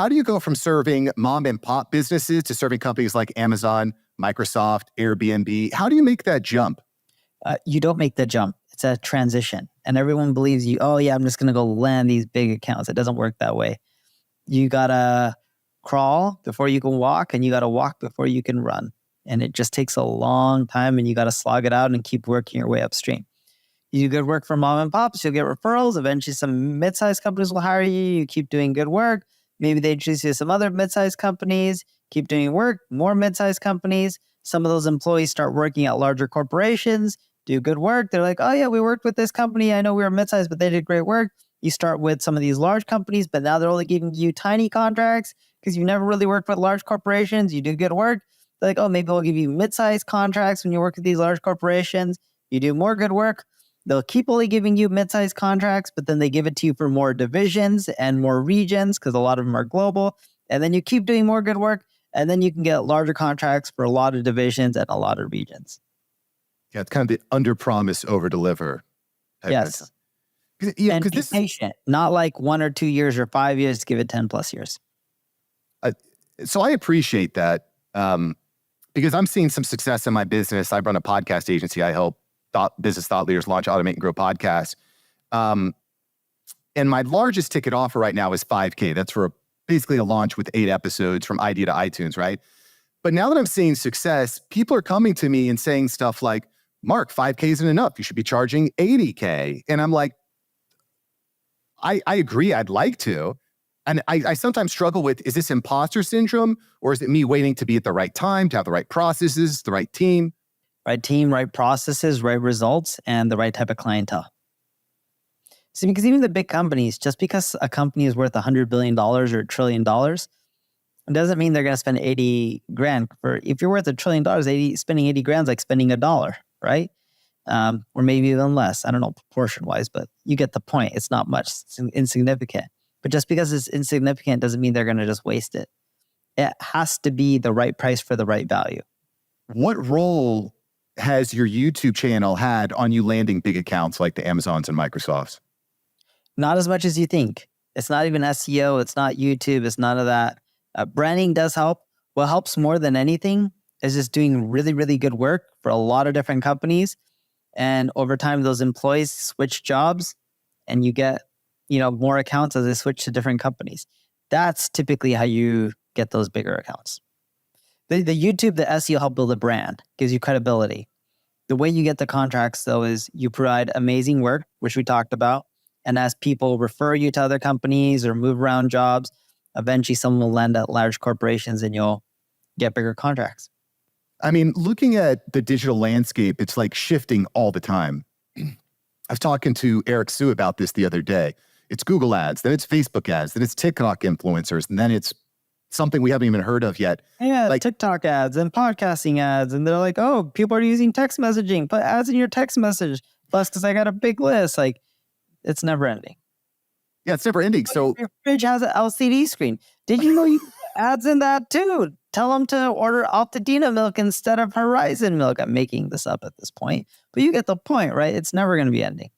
how do you go from serving mom and pop businesses to serving companies like Amazon, Microsoft, Airbnb? How do you make that jump? You don't make the jump. It's a transition. And everyone believes you, oh yeah, I'm just going to go land these big accounts. It doesn't work that way. You got to crawl before you can walk, and you got to walk before you can run. And it just takes a long time, and you got to slog it out and keep working your way upstream. You do good work for mom and pops, you'll get referrals. Eventually some mid-sized companies will hire you. You keep doing good work. Maybe they introduce you to some other mid-sized companies, keep doing work, more mid-sized companies. Some of those employees start working at larger corporations, do good work. They're like, oh yeah, we worked with this company. I know we were mid-sized, but they did great work. You start with some of these large companies, but now they're only giving you tiny contracts because you never really worked with large corporations. You do good work. They're like, oh, maybe we'll give you mid-sized contracts when you work with these large corporations. You do more good work. They'll keep only giving you mid-sized contracts, but then they give it to you for more divisions and more regions because a lot of them are global. And then you keep doing more good work, and then you can get larger contracts for a lot of divisions and a lot of regions. Yeah, it's kind of the under-promise, over-deliver. Yes. And be patient, not like 1 or 2 years or 5 years, give it 10 plus years. So I appreciate that because I'm seeing some success in my business. I run a podcast agency. I help business thought leaders launch, automate, and grow podcasts. And my largest ticket offer right now is $5K. That's for basically a launch with 8 episodes from idea to iTunes, right? But now that I'm seeing success, people are coming to me and saying stuff like, Mark, 5K isn't enough. You should be charging 80K. And I'm like, I agree. I'd like to. And I sometimes struggle with, is this imposter syndrome, or is it me waiting to be at the right time, to have the right processes, the right team? Right team, right processes, right results, and the right type of clientele. See, because even the big companies, just because a company is worth $100 billion or $1 trillion, it doesn't mean they're going to spend 80 grand. If you're worth $1 trillion, spending 80 grand is like spending $1, right? Or maybe even less. I don't know proportion-wise, but you get the point. It's not much. It's insignificant. But just because it's insignificant doesn't mean they're going to just waste it. It has to be the right price for the right value. What role has your YouTube channel had on you landing big accounts like the Amazons and Microsofts? Not as much as you think. It's not even SEO. It's not YouTube. It's none of that. Branding does help. What helps more than anything is just doing really, really good work for a lot of different companies. And over time, those employees switch jobs and you get, more accounts as they switch to different companies. That's typically how you get those bigger accounts. The YouTube, the SEO help build a brand, gives you credibility. The way you get the contracts, though, is you provide amazing work, which we talked about. And as people refer you to other companies or move around jobs, eventually someone will land at large corporations and you'll get bigger contracts. I mean, looking at the digital landscape, it's like shifting all the time. I was talking to Eric Sue about this the other day. It's Google ads, then it's Facebook ads, then it's TikTok influencers, and then it's something we haven't even heard of yet. Yeah, like TikTok ads and podcasting ads. And they're like, oh, people are using text messaging. Put ads in your text message. Plus, because I got a big list. Like, it's never ending. Yeah, it's never ending. So your fridge has an LCD screen. Did you know you put ads in that too? Tell them to order Altadena milk instead of Horizon milk. I'm making this up at this point, but you get the point, right? It's never going to be ending.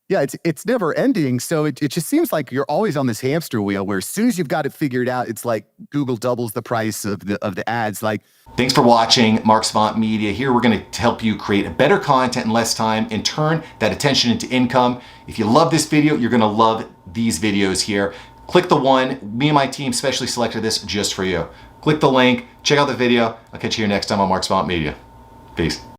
Yeah, it's never ending. So it just seems like you're always on this hamster wheel where as soon as you've got it figured out, it's like Google doubles the price of the ads. Like, thanks for watching Mark Savant Media. Here we're going to help you create better content in less time and turn that attention into income. If you love this video, you're going to love these videos here. Click the one. Me and my team specially selected this just for you. Click the link. Check out the video. I'll catch you here next time on Mark Savant Media. Peace.